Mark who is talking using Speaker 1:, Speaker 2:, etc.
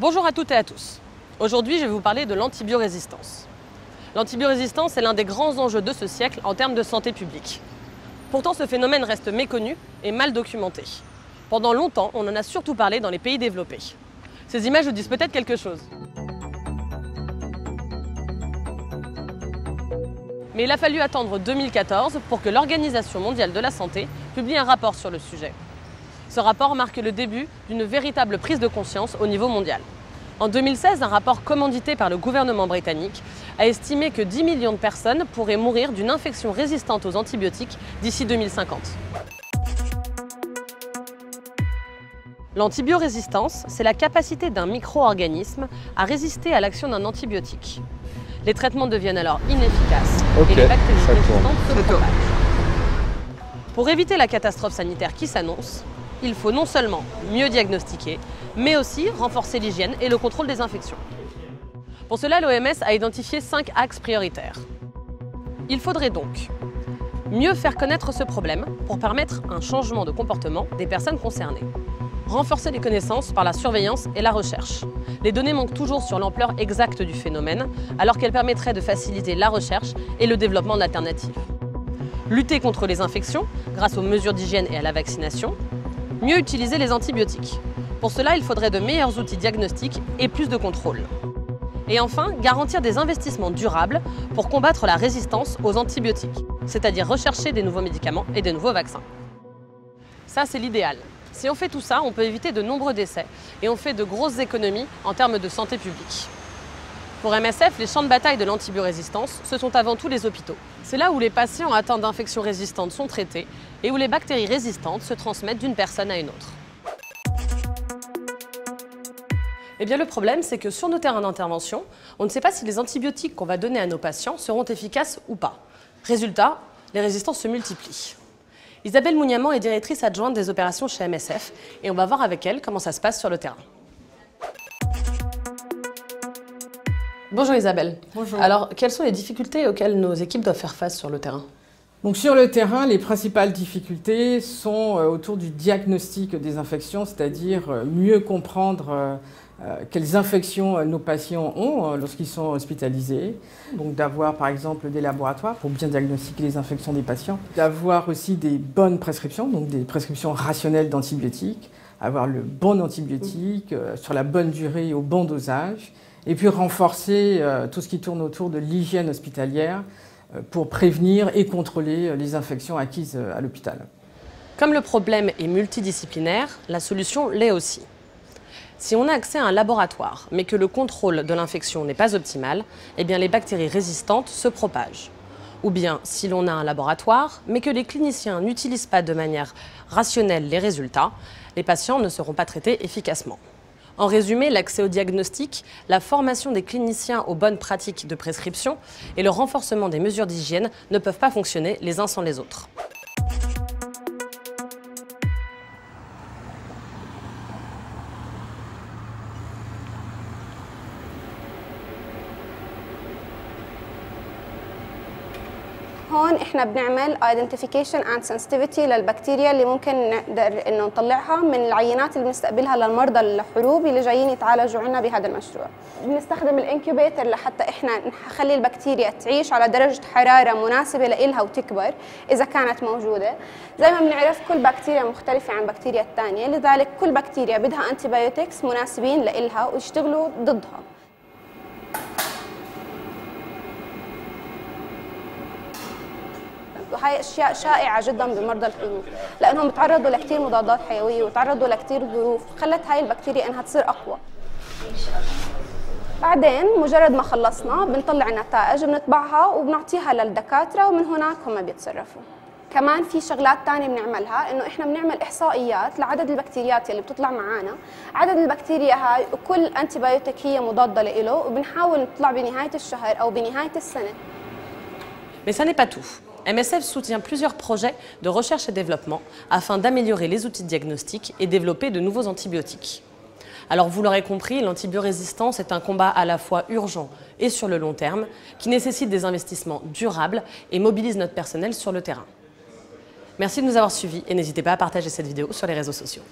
Speaker 1: Bonjour à toutes et à tous. Aujourd'hui, je vais vous parler de l'antibiorésistance. L'antibiorésistance est l'un des grands enjeux de ce siècle en termes de santé publique. Pourtant, ce phénomène reste méconnu et mal documenté. Pendant longtemps, on en a surtout parlé dans les pays développés. Ces images vous disent peut-être quelque chose. Mais il a fallu attendre 2014 pour que l'Organisation mondiale de la santé publie un rapport sur le sujet. Ce rapport marque le début d'une véritable prise de conscience au niveau mondial. En 2016, un rapport commandité par le gouvernement britannique a estimé que 10 millions de personnes pourraient mourir d'une infection résistante aux antibiotiques d'ici 2050. L'antibiorésistance, c'est la capacité d'un micro-organisme à résister à l'action d'un antibiotique. Les traitements deviennent alors inefficaces et les bactéries résistantes se propagent. Pour éviter la catastrophe sanitaire qui s'annonce, il faut non seulement mieux diagnostiquer, mais aussi renforcer l'hygiène et le contrôle des infections. Pour cela, l'OMS a identifié 5 axes prioritaires. Il faudrait donc mieux faire connaître ce problème pour permettre un changement de comportement des personnes concernées. Renforcer les connaissances par la surveillance et la recherche. Les données manquent toujours sur l'ampleur exacte du phénomène, alors qu'elles permettraient de faciliter la recherche et le développement d'alternatives. Lutter contre les infections grâce aux mesures d'hygiène et à la vaccination. Mieux utiliser les antibiotiques. Pour cela, il faudrait de meilleurs outils diagnostiques et plus de contrôle. Et enfin, garantir des investissements durables pour combattre la résistance aux antibiotiques, c'est-à-dire rechercher des nouveaux médicaments et des nouveaux vaccins. Ça, c'est l'idéal. Si on fait tout ça, on peut éviter de nombreux décès et on fait de grosses économies en termes de santé publique. Pour MSF, les champs de bataille de l'antibiorésistance, ce sont avant tout les hôpitaux. C'est là où les patients atteints d'infections résistantes sont traités et où les bactéries résistantes se transmettent d'une personne à une autre. Eh bien, le problème, c'est que sur nos terrains d'intervention, on ne sait pas si les antibiotiques qu'on va donner à nos patients seront efficaces ou pas. Résultat, les résistances se multiplient. Isabelle Mouniamant est directrice adjointe des opérations chez MSF et on va voir avec elle comment ça se passe sur le terrain. Bonjour Isabelle.
Speaker 2: Bonjour.
Speaker 1: Alors, quelles sont les difficultés auxquelles nos équipes doivent faire face sur le terrain?
Speaker 2: Donc sur le terrain, les principales difficultés sont autour du diagnostic des infections, c'est-à-dire mieux comprendre quelles infections nos patients ont lorsqu'ils sont hospitalisés. Donc d'avoir par exemple des laboratoires pour bien diagnostiquer les infections des patients. D'avoir aussi des bonnes prescriptions, donc des prescriptions rationnelles d'antibiotiques. Avoir le bon antibiotique sur la bonne durée et au bon dosage. Et puis renforcer tout ce qui tourne autour de l'hygiène hospitalière pour prévenir et contrôler les infections acquises à l'hôpital.
Speaker 1: Comme le problème est multidisciplinaire, la solution l'est aussi. Si on a accès à un laboratoire, mais que le contrôle de l'infection n'est pas optimal, eh bien les bactéries résistantes se propagent. Ou bien, si l'on a un laboratoire, mais que les cliniciens n'utilisent pas de manière rationnelle les résultats, les patients ne seront pas traités efficacement. En résumé, l'accès au diagnostic, la formation des cliniciens aux bonnes pratiques de prescription et le renforcement des mesures d'hygiène ne peuvent pas fonctionner les uns sans les autres.
Speaker 3: هون احنا بنعمل identification and sensitivity للبكتيريا اللي ممكن نقدر انه نطلعها من العينات اللي بنستقبلها للمرضى الحروب اللي جايين يتعالجوا عنا بهذا المشروع. بنستخدم الانكيوبيتر لحتى احنا نخلي البكتيريا تعيش على درجة حرارة مناسبة لإلها وتكبر إذا كانت موجودة. زي ما بنعرف كل بكتيريا مختلفة عن بكتيريا الثانية، لذلك كل بكتيريا بدها انتيبيوتكس مناسبين لإلها ويشتغلوا ضدها. وهي اشياء شائعه جدا بمرضى الحروب لانهم تعرضوا لكثير مضادات حيويه وتعرضوا لكثير ظروف خلت هاي البكتيريا انها تصير اقوى. بعدين مجرد ما خلصنا بنطلع النتائج بنطبعها وبنعطيها للدكاتره ومن هناك هم بيتصرفوا. كمان في شغلات ثانيه بنعملها انه احنا بنعمل احصائيات لعدد البكتيريات اللي بتطلع معنا، عدد البكتيريا هاي وكل انتيبيوتيك هي مضاده له وبنحاول نطلع بنهايه الشهر او بنهايه السنه.
Speaker 1: Mais ça n'est pas tout. MSF soutient plusieurs projets de recherche et développement afin d'améliorer les outils de diagnostic et développer de nouveaux antibiotiques. Alors vous l'aurez compris, l'antibiorésistance est un combat à la fois urgent et sur le long terme qui nécessite des investissements durables et mobilise notre personnel sur le terrain. Merci de nous avoir suivis et n'hésitez pas à partager cette vidéo sur les réseaux sociaux.